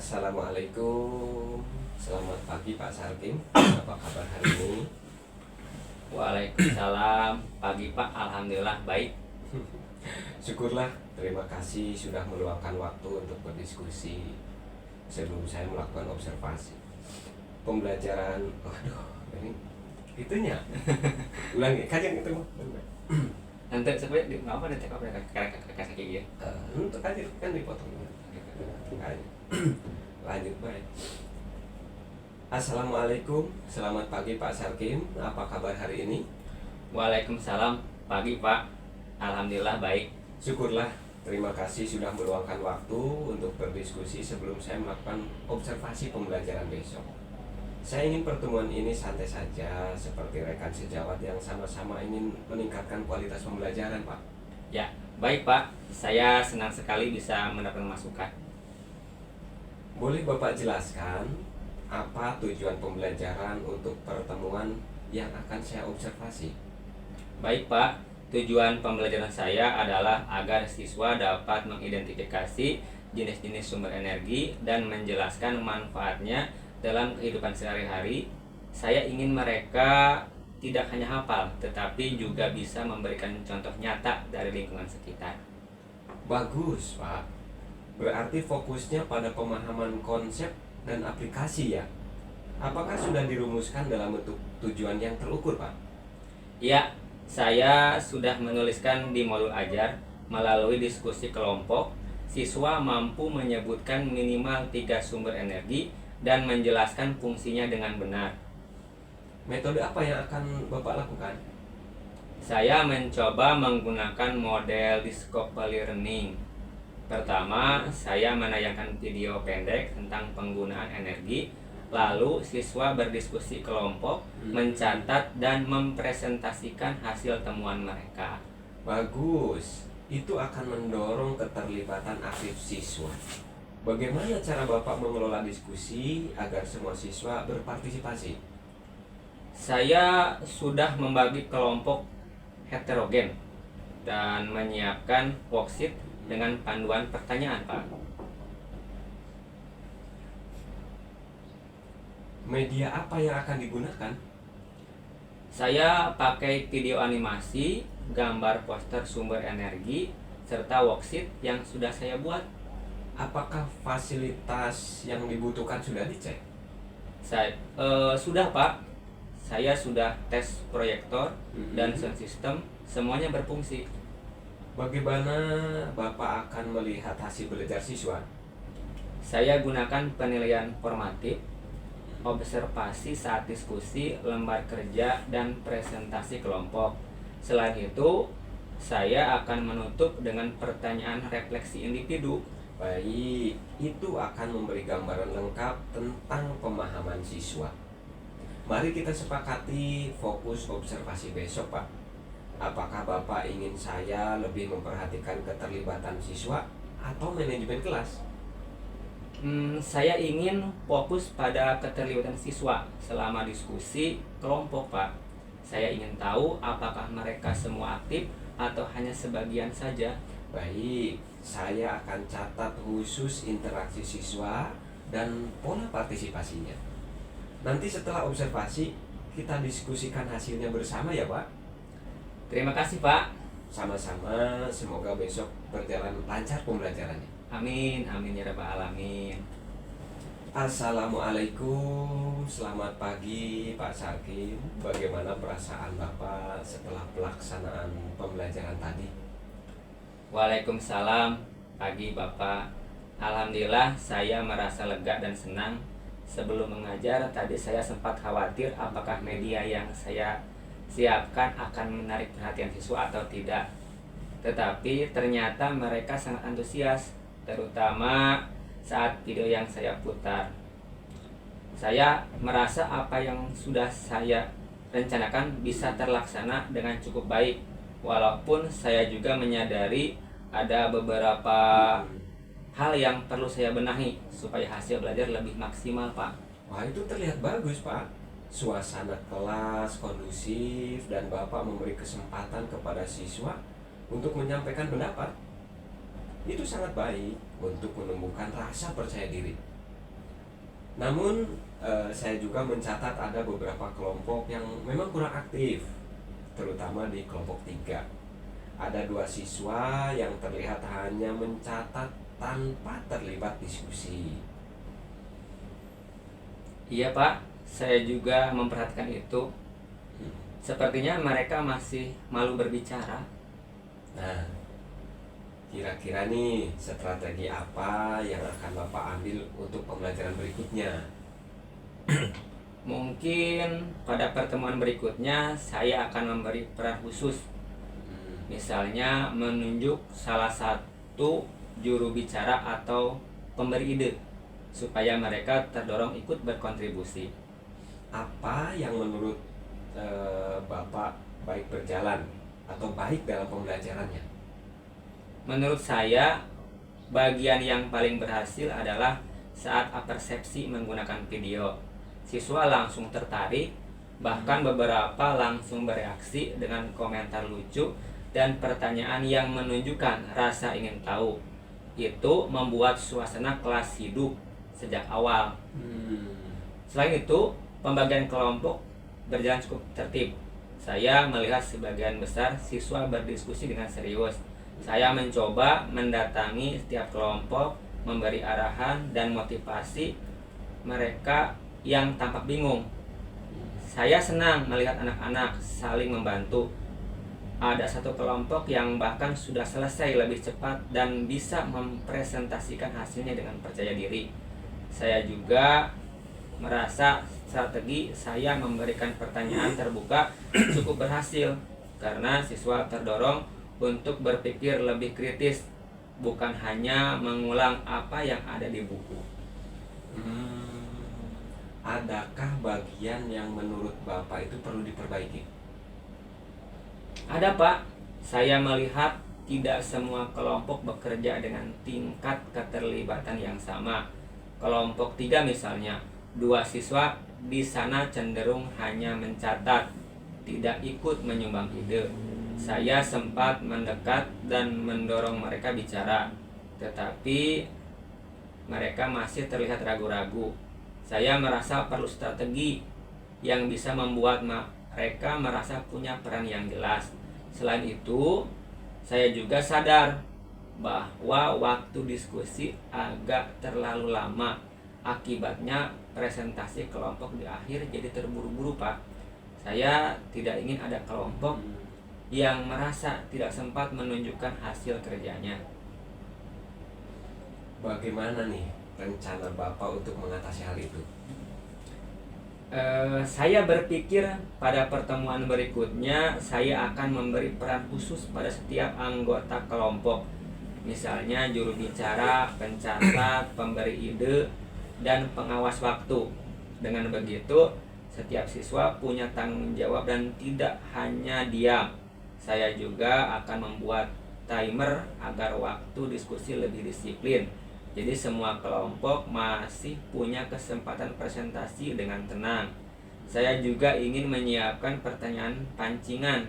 Assalamualaikum. Selamat pagi Pak Sarkim. Apa kabar hari ini? Waalaikumsalam. Pagi Pak, alhamdulillah baik. Syukurlah. Terima kasih sudah meluangkan waktu untuk berdiskusi sebelum saya melakukan observasi. Pembelajaran, waduh, ini itunya. Ulangi, kajian itu. Nanti sebenarnya nggak apa nanti apa kakak kayak gitu. Untuk kajian kan dipotong. Lanjut baik. Assalamualaikum, selamat pagi Pak Sarkim. Apa kabar hari ini? Waalaikumsalam. Pagi Pak, alhamdulillah baik. Syukurlah, terima kasih sudah meluangkan waktu untuk berdiskusi sebelum saya melakukan observasi pembelajaran besok. Saya ingin pertemuan ini santai saja, seperti rekan sejawat yang sama-sama ingin meningkatkan kualitas pembelajaran, Pak. Ya, baik Pak. Saya senang sekali bisa mendapatkan masukan. Boleh Bapak jelaskan apa tujuan pembelajaran untuk pertemuan yang akan saya observasi? Baik Pak, tujuan pembelajaran saya adalah agar siswa dapat mengidentifikasi jenis-jenis sumber energi dan menjelaskan manfaatnya dalam kehidupan sehari-hari. Saya ingin mereka tidak hanya hafal, tetapi juga bisa memberikan contoh nyata dari lingkungan sekitar. Bagus, Pak. Berarti fokusnya pada pemahaman konsep dan aplikasi ya? Apakah sudah dirumuskan dalam bentuk tujuan yang terukur, Pak? Ya, saya sudah menuliskan di modul ajar. Melalui diskusi kelompok, siswa mampu menyebutkan minimal 3 sumber energi dan menjelaskan fungsinya dengan benar. Metode apa yang akan Bapak lakukan? Saya mencoba menggunakan model discovery learning. Pertama, saya menayangkan video pendek tentang penggunaan energi. Lalu siswa berdiskusi kelompok, mencatat dan mempresentasikan hasil temuan mereka. Bagus, itu akan mendorong keterlibatan aktif siswa. Bagaimana cara Bapak mengelola diskusi agar semua siswa berpartisipasi? Saya sudah membagi kelompok heterogen dan menyiapkan worksheet dengan panduan pertanyaan, Pak. Media apa yang akan digunakan? Saya pakai video animasi, gambar poster sumber energi, serta worksheet yang sudah saya buat. Apakah fasilitas yang dibutuhkan sudah dicek? Sudah Pak, saya sudah tes proyektor dan sound system, semuanya berfungsi. Bagaimana Bapak akan melihat hasil belajar siswa? Saya gunakan penilaian formatif, observasi saat diskusi, lembar kerja, dan presentasi kelompok. Selain itu, saya akan menutup dengan pertanyaan refleksi individu. Baik, itu akan memberi gambaran lengkap tentang pemahaman siswa. Mari kita sepakati fokus observasi besok, Pak. Apakah Bapak ingin saya lebih memperhatikan keterlibatan siswa atau manajemen kelas? Saya ingin fokus pada keterlibatan siswa selama diskusi kelompok, Pak. Saya ingin tahu apakah mereka semua aktif atau hanya sebagian saja. Baik, saya akan catat khusus interaksi siswa dan pola partisipasinya. Nanti setelah observasi, kita diskusikan hasilnya bersama ya, Pak. Terima kasih, Pak. Sama-sama, semoga besok berjalan lancar pembelajarannya. Amin, amin ya rabbal alamin. Assalamualaikum, selamat pagi Pak Sarkim. Bagaimana perasaan Bapak setelah pelaksanaan pembelajaran tadi? Waalaikumsalam. Pagi Bapak. Alhamdulillah saya merasa lega dan senang. Sebelum mengajar tadi saya sempat khawatir apakah media yang saya siapkan akan menarik perhatian siswa atau tidak. Tetapi ternyata mereka sangat antusias, terutama saat video yang saya putar. Saya merasa apa yang sudah saya rencanakan bisa terlaksana dengan cukup baik. Walaupun saya juga menyadari ada beberapa hal yang perlu saya benahi supaya hasil belajar lebih maksimal, Pak. Wah, itu terlihat bagus, Pak. Suasana kelas kondusif dan Bapak memberi kesempatan kepada siswa untuk menyampaikan pendapat. Itu sangat baik untuk menumbuhkan rasa percaya diri. Namun saya juga mencatat ada beberapa kelompok yang memang kurang aktif, terutama di kelompok 3. Ada 2 siswa yang terlihat hanya mencatat tanpa terlibat diskusi. Iya Pak, saya juga memperhatikan itu. Hmm. Sepertinya mereka masih malu berbicara. Nah, kira-kira nih strategi apa yang akan Bapak ambil untuk pembelajaran berikutnya? Mungkin pada pertemuan berikutnya saya akan memberi peran khusus. Hmm. Misalnya menunjuk salah satu juru bicara atau pemberi ide supaya mereka terdorong ikut berkontribusi. Apa yang menurut Bapak baik berjalan atau baik dalam pembelajarannya? Menurut saya, bagian yang paling berhasil adalah saat persepsi menggunakan video. Siswa langsung tertarik, bahkan beberapa langsung bereaksi dengan komentar lucu dan pertanyaan yang menunjukkan rasa ingin tahu. Itu membuat suasana kelas hidup sejak awal. Selain itu, pembagian kelompok berjalan cukup tertib. Saya melihat sebagian besar siswa berdiskusi dengan serius. Saya mencoba mendatangi setiap kelompok, memberi arahan dan motivasi mereka yang tampak bingung. Saya senang melihat anak-anak saling membantu. Ada satu kelompok yang bahkan sudah selesai lebih cepat dan bisa mempresentasikan hasilnya dengan percaya diri. Saya juga merasa strategi saya memberikan pertanyaan terbuka cukup berhasil karena siswa terdorong untuk berpikir lebih kritis, bukan hanya mengulang apa yang ada di buku. Adakah bagian yang menurut Bapak itu perlu diperbaiki? Ada Pak, saya melihat tidak semua kelompok bekerja dengan tingkat keterlibatan yang sama. Kelompok 3 misalnya, 2 siswa di sana cenderung hanya mencatat, tidak ikut menyumbang ide. Saya sempat mendekat dan mendorong mereka bicara, tetapi mereka masih terlihat ragu-ragu. Saya merasa perlu strategi yang bisa membuat mereka merasa punya peran yang jelas. Selain itu, saya juga sadar bahwa waktu diskusi agak terlalu lama. Akibatnya presentasi kelompok di akhir jadi terburu-buru Pak. Saya tidak ingin ada kelompok yang merasa tidak sempat menunjukkan hasil kerjanya. Bagaimana nih rencana Bapak untuk mengatasi hal itu? Saya berpikir pada pertemuan berikutnya saya akan memberi peran khusus pada setiap anggota kelompok. Misalnya juru bicara, pencatat, pemberi ide, dan pengawas waktu. Dengan begitu, setiap siswa punya tanggung jawab dan tidak hanya diam. Saya juga akan membuat timer agar waktu diskusi lebih disiplin. Jadi semua kelompok masih punya kesempatan presentasi dengan tenang. Saya juga ingin menyiapkan pertanyaan pancingan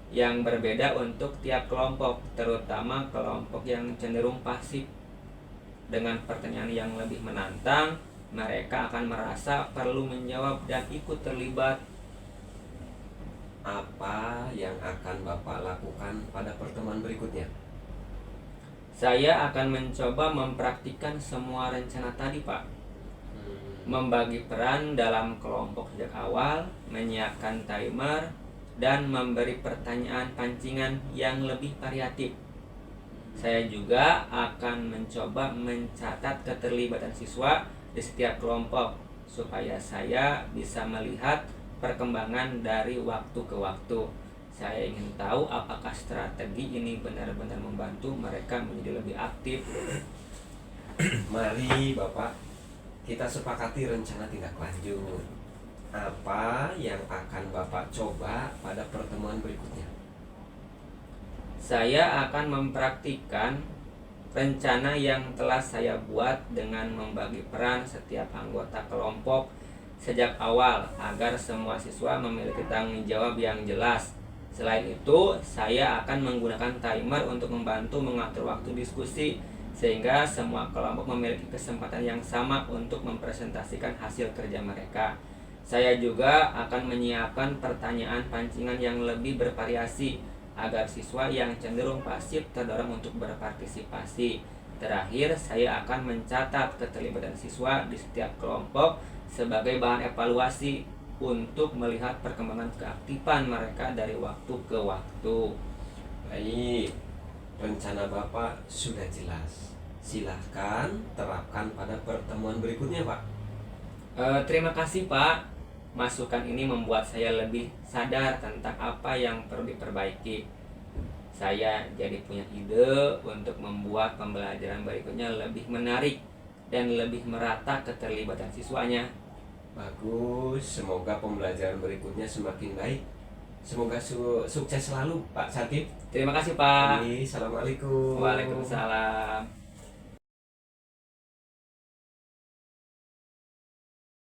yang berbeda untuk tiap kelompok, terutama kelompok yang cenderung pasif. Dengan pertanyaan yang lebih menantang, mereka akan merasa perlu menjawab dan ikut terlibat. Apa yang akan Bapak lakukan pada pertemuan berikutnya? Saya akan mencoba mempraktikkan semua rencana tadi Pak. Membagi peran dalam kelompok sejak awal, menyiapkan timer, dan memberi pertanyaan pancingan yang lebih variatif. Saya juga akan mencoba mencatat keterlibatan siswa di setiap kelompok supaya saya bisa melihat perkembangan dari waktu ke waktu. Saya ingin tahu apakah strategi ini benar-benar membantu mereka menjadi lebih aktif. Mari Bapak, kita sepakati rencana tindak lanjut. Apa yang akan Bapak coba pada pertemuan berikutnya? Saya akan mempraktikkan rencana yang telah saya buat dengan membagi peran setiap anggota kelompok sejak awal agar semua siswa memiliki tanggung jawab yang jelas. Selain itu, saya akan menggunakan timer untuk membantu mengatur waktu diskusi. sehingga semua kelompok memiliki kesempatan yang sama untuk mempresentasikan hasil kerja mereka. Saya juga akan menyiapkan pertanyaan pancingan yang lebih bervariasi agar siswa yang cenderung pasif terdorong untuk berpartisipasi. Terakhir, saya akan mencatat keterlibatan siswa di setiap kelompok sebagai bahan evaluasi untuk melihat perkembangan keaktifan mereka dari waktu ke waktu. Baik, rencana Bapak sudah jelas. Silahkan terapkan pada pertemuan berikutnya, Pak. Terima kasih Pak. Masukan ini membuat saya lebih sadar tentang apa yang perlu diperbaiki. Saya jadi punya ide untuk membuat pembelajaran berikutnya lebih menarik dan lebih merata keterlibatan siswanya. Bagus, semoga pembelajaran berikutnya semakin baik. Semoga sukses selalu, Pak Sakib. Terima kasih Pak. Assalamualaikum. Waalaikumsalam.